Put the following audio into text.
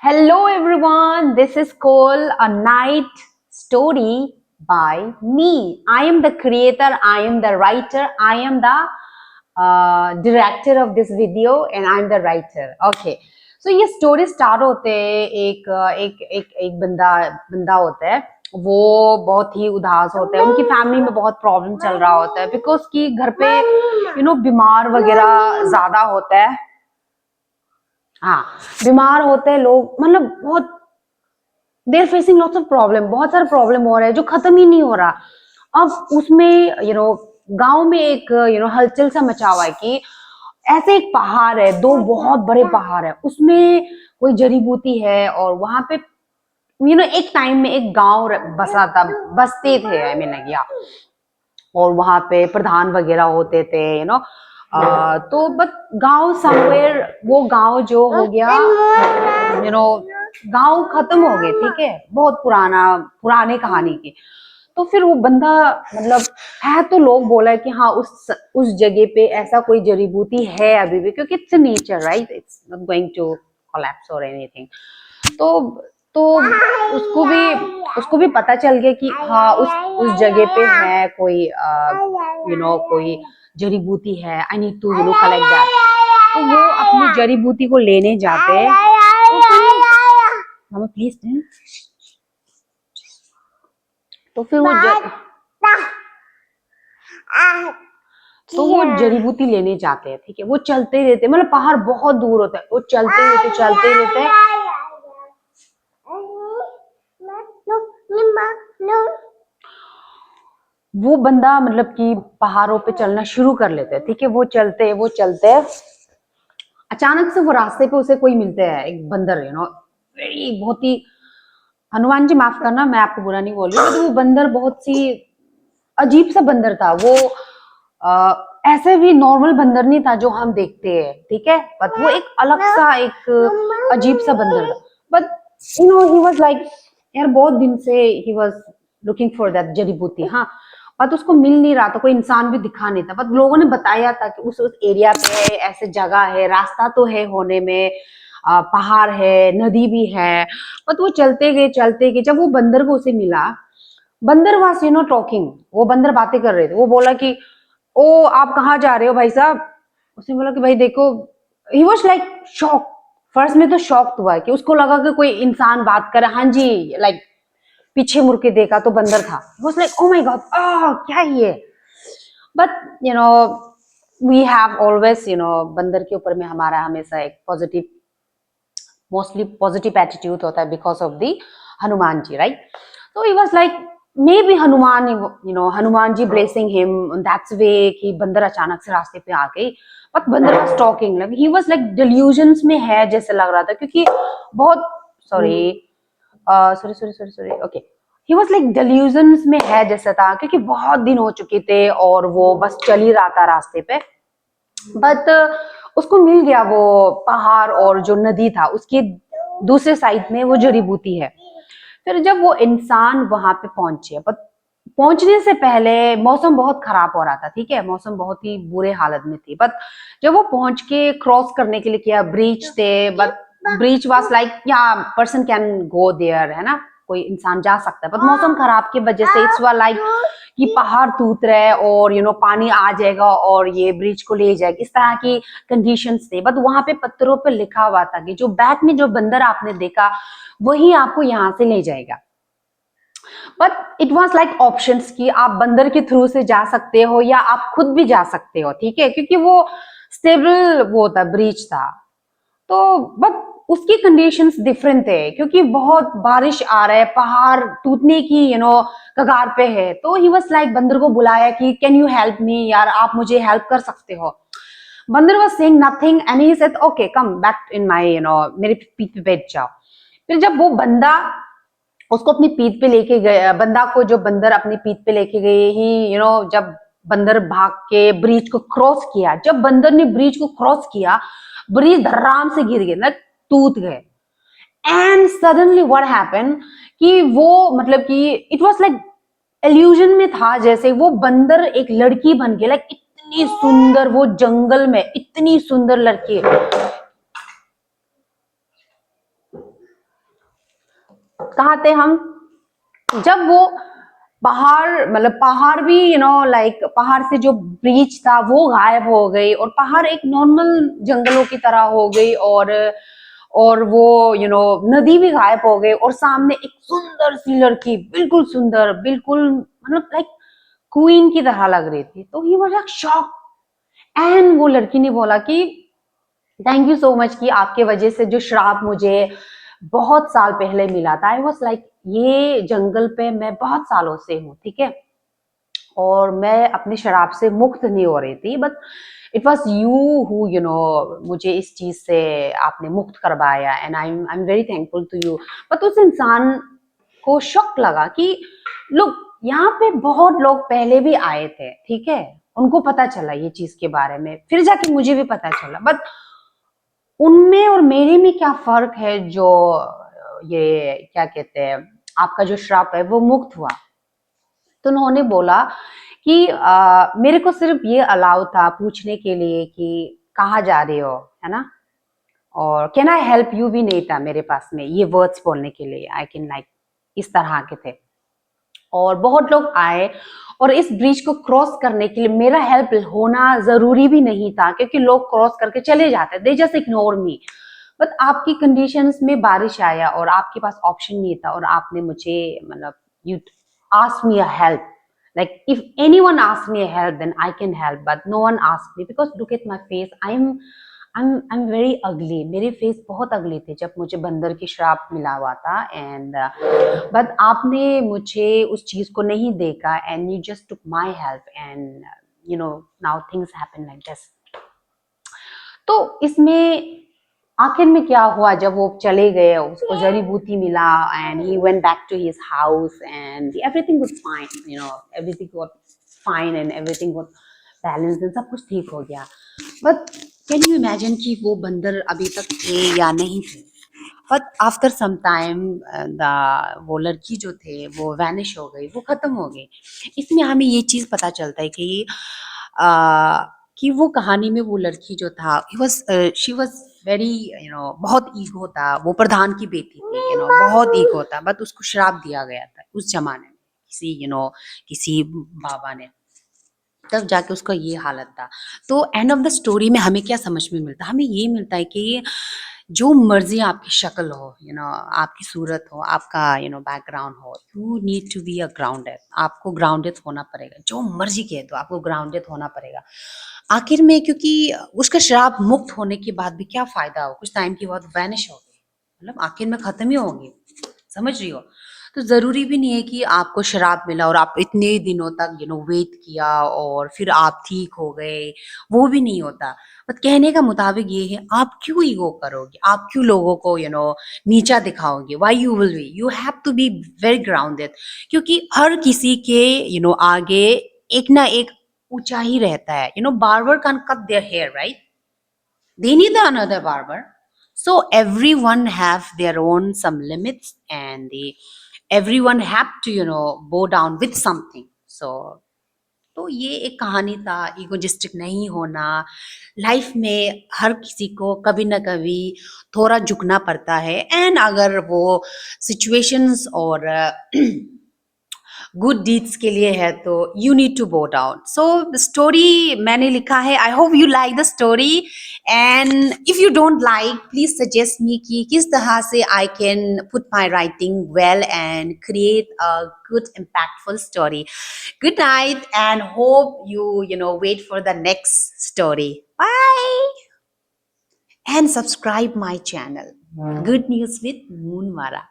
Hello everyone, this is called A Night Story by me. I am the creator, I am the writer, I am the director of this video and I am the writer. Okay. So ये story start होते हैं एक बंदा होता है। वो बहुत ही उदास होता है, उनकी फैमिली में बहुत प्रॉब्लम चल रहा होता है बिकॉज कि घर पे बीमार वगैरह ज्यादा होता है। हाँ, बीमार होते हैं लोग, मतलब बहुत देर फेसिंग लॉट्स ऑफ प्रॉब्लम, बहुत सारे प्रॉब्लम हो रहे हैं जो खत्म ही नहीं हो रहा। अब उसमें गांव में एक हलचल सा मचा हुआ है कि ऐसे एक पहाड़ है, दो बहुत बड़े पहाड़ है, उसमें कोई जड़ी बूटी है और वहां पे एक टाइम में एक गांव बसा था, बसते थे आई मीन या और वहां पे प्रधान वगैरह होते थे तो बट गांव समवेयर वो गांव जो हो गया गांव खत्म हो गए, ठीक है, बहुत पुराने कहानी की। तो फिर वो बंदा मतलब है तो लोग बोला है कि हाँ उस जगह पे ऐसा कोई जड़ी बूटी है अभी भी, क्योंकि it's nature right, it's not going to collapse और एनीथिंग। तो तो उसको भी पता चल गया कि हाँ उस जगह पे है कोई कोई जड़ी बूटी है, I need to collect that. तो वो अपनी जड़ी बूटी को लेने जाते हैं। मामा प्लीज। तो फिर वो जड़ी बूटी लेने जाते हैं, ठीक है, वो चलते ही रहते, मतलब पहाड़ बहुत दूर होता है, वो चलते ही रहते वो बंदा मतलब कि पहाड़ों पे चलना शुरू कर लेते हैं, ठीक है, वो चलते अचानक से वो रास्ते पे उसे कोई मिलते हैं, एक बंदर वेरी बहुत ही, हनुमान जी माफ करना मैं आपको बुरा नहीं बोल रही, तो वो बंदर बहुत सी अजीब सा बंदर था वो। ऐसे भी नॉर्मल बंदर नहीं था जो हम देखते हैं, ठीक है, बट वो एक अलग सा एक अजीब सा बंदर था। बट ही वाज लाइक, यार बहुत दिन से he was looking for that जड़ी बूटी। हाँ, बट उसको मिल नहीं रहा था, कोई इंसान भी दिखा नहीं था, बट लोगों ने बताया था कि उस एरिया पे ऐसे जगह है, रास्ता तो है होने में, पहाड़ है, नदी भी है। बट वो चलते गए, जब वो बंदर को उसे मिला, बंदर वाज टॉकिंग, वो बंदर बातें कर रहे थे। वो बोला कि ओ आप कहाँ जा रहे हो भाई साहब। उसने बोला कि भाई देखो, ही वाज लाइक शॉक। फर्स्ट में तो शॉक हुआ कि उसको लगा कि कोई इंसान बात कर रहा है, हाँ जी, लाइक पीछे मुड़ के देखा तो बंदर था। Was like oh my God, क्या ये। बट वी हैव ऑलवेज बंदर के ऊपर में हमारा हमेशा एक पॉजिटिव, मोस्टली पॉजिटिव एटीट्यूड होता है because of the Hanuman ji, right. तो he was like maybe Hanuman ji blessing him that's way कि बंदर अचानक से रास्ते पे आ गई। बट बंदर was talking, like he was like delusions में है जैसे लग रहा था, क्योंकि बहुत sorry okay, he was like delusions में है जैसा था, क्योंकि बहुत दिन हो चुके थे और वो बस चल ही रहा था रास्ते पे। बट उसको मिल गया वो पहाड़ और जो नदी था उसके दूसरे साइड में वो जड़ी बूटी है। फिर जब वो इंसान वहां पे पहुंचे, पर पहुंचने से पहले मौसम बहुत खराब हो रहा था, ठीक है, मौसम बहुत ही बुरे हालत में थी। बट जब वो पहुंच के क्रॉस करने के लिए किया, ब्रिज थे, बट ब्रिज वाज लाइक या पर्सन कैन गो देयर, है ना, कोई इंसान जा सकता है। बट मौसम खराब की वजह से इट्स वाज लाइक कि पहाड़ टूट रहे हैं और पानी आ जाएगा और ये ब्रिज को ले जाएगा, इस तरह की कंडीशंस थे। बट वहां पे पत्थरों पे लिखा हुआ था कि जो बैक में जो बंदर आपने देखा वही आपको यहाँ से ले जाएगा। But it was like options कि आप बंदर के थ्रू से जा सकते हो या आप खुद भी जा सकते हो, ठीक है, क्योंकि वो स्टेबल वो था, ब्रिज था। तो बट उसकी कंडीशंस डिफरेंट थे, क्योंकि बहुत बारिश आ रहा है, पहाड़ टूटने की कगार पे है। तो ही वाज लाइक, बंदर को बुलाया कि कैन यू हेल्प मी, यार आप मुझे हेल्प कर सकते हो। बंदर was saying nothing and he said okay come back in my मेरे पीठ पे बैठ जाओ। फिर जब वो बंदा उसको अपनी पीठ पे लेके गए, बंदा को जो बंदर अपनी पीठ पे लेके गए ही जब बंदर भाग के ब्रिज को क्रॉस किया, जब बंदर ने ब्रिज को क्रॉस किया, ब्रिज धड़ाम से गिर गए ना, टूट गए। एंड सडनली व्हाट हैपन कि वो मतलब कि इट वाज लाइक इल्यूजन में था, जैसे वो बंदर एक लड़की बन गया, लाइक इतनी सुंदर, वो जंगल में इतनी सुंदर लड़की। कहाँ थे हम जब वो पहाड़, मतलब पहाड़ भी लाइक पहाड़ से जो ब्रिज था वो गायब हो गई और पहाड़ एक नॉर्मल जंगलों की तरह हो गई, और वो नदी भी गायब हो गई, और सामने एक सुंदर सी लड़की, बिल्कुल सुंदर, बिल्कुल मतलब लाइक क्वीन की तरह लग रही थी। तो he was like shock. And वो लड़की ने बोला कि थैंक यू सो मच कि आपके वजह से जो श्राप मुझे बहुत साल पहले मिला था, आई वॉज लाइक ये जंगल पे मैं बहुत सालों से हूँ, ठीक है, और मैं अपने शराब से मुक्त नहीं हो रही थी, but it was you who मुझे इस चीज से आपने मुक्त करवाया, and I am very thankful to you. But उस इंसान को शौक लगा कि लोग यहाँ पे बहुत लोग पहले भी आए थे, ठीक है, उनको पता चला ये चीज के बारे में, फिर जाके मुझे भी पता चला, बट उनमें और मेरे में क्या फर्क है जो ये क्या कहते हैं आपका जो श्राप है वो मुक्त हुआ। तो उन्होंने बोला कि मेरे को सिर्फ ये अलाउ था पूछने के लिए कि कहाँ जा रहे हो, है ना, और कैन आई हेल्प यू भी नहीं था मेरे पास में ये वर्ड्स बोलने के लिए, आई कैन लाइक इस तरह के थे। और बहुत लोग आए, और इस ब्रिज को क्रॉस करने के लिए मेरा हेल्प होना जरूरी भी नहीं था, क्योंकि लोग क्रॉस करके चले जाते, they just ignore me. But आपकी कंडीशंस में बारिश आया और आपके पास ऑप्शन नहीं था, और आपने मुझे मतलब you ask me a help, like if anyone asks me a help then I can help, but no one asked me because look at my face, I'm very ugly, मेरे फेस बहुत अगली थे जब मुझे बंदर की श्राप मिला हुआ था, एंड बट आपने मुझे उस चीज को नहीं देखा, and you just took my help, and now things happen like this. तो इसमें आखिर में क्या हुआ, जब वो चले गए, उसको जड़ी बूटी मिला, and he went back to his house, and everything was fine, everything was fine, and everything was balance, and सब कुछ ठीक हो गया। बट कैन यू इमेजिन कि वो बंदर अभी तक थे या नहीं थे? But after some time the वो लड़की जो थे वो वैनिश हो गई, वो खत्म हो गई। इसमें हमें ये चीज पता चलता है कि वो कहानी में वो लड़की जो था, शी वाज वेरी बहुत ईगो था, वो प्रधान की बेटी थी, बहुत ईगो था, बट उसको श्राप दिया गया था उस जमाने में किसी किसी बाबा ने, तब जाके उसका ये हालत था। तो एंड ऑफ द स्टोरी में हमें क्या समझ में मिलता है? हमें ये मिलता है कि जो मर्जी आपकी शक्ल हो, आपकी सूरत हो, आपका बैकग्राउंड हो, you need to be a grounded. आपको ग्राउंडेड होना पड़ेगा, जो मर्जी कह दो आपको ग्राउंडेड होना पड़ेगा आखिर में, क्योंकि उसका श्राप मुक्त होने के बाद भी क्या फायदा हो, कुछ टाइम के बाद वैनिश हो गई, मतलब आखिर में खत्म ही होंगे, समझ रही हो? तो जरूरी भी नहीं है कि आपको शराब मिला और आप इतने दिनों तक वेट किया और फिर आप ठीक हो गए, वो भी नहीं होता। बट कहने का मुताबिक ये है, आप क्यों ईगो करोगे, आप क्यों लोगों को नीचा दिखाओगे? Why you will be, you have to be very grounded, क्योंकि हर किसी के आगे एक ना एक ऊंचा ही रहता है। Barber can cut their hair, right? They need another barber. So everyone have their own some limits, and everyone have to bow down with something. So तो ये एक कहानी था, इगोजिस्टिक नहीं होना। लाइफ में हर किसी को कभी ना कभी थोड़ा झुकना पड़ता है, एंड अगर वो सिचुएशंस और गुड डीड्स के लिए है तो you need to bow down. So story मैंने लिखा है, I hope you like the story, and if you don't like please suggest me कि किस तरह से I can put my writing well and create a good impactful story. Good night and hope you wait for the next story. Bye and subscribe my channel. Good news with Moonwara.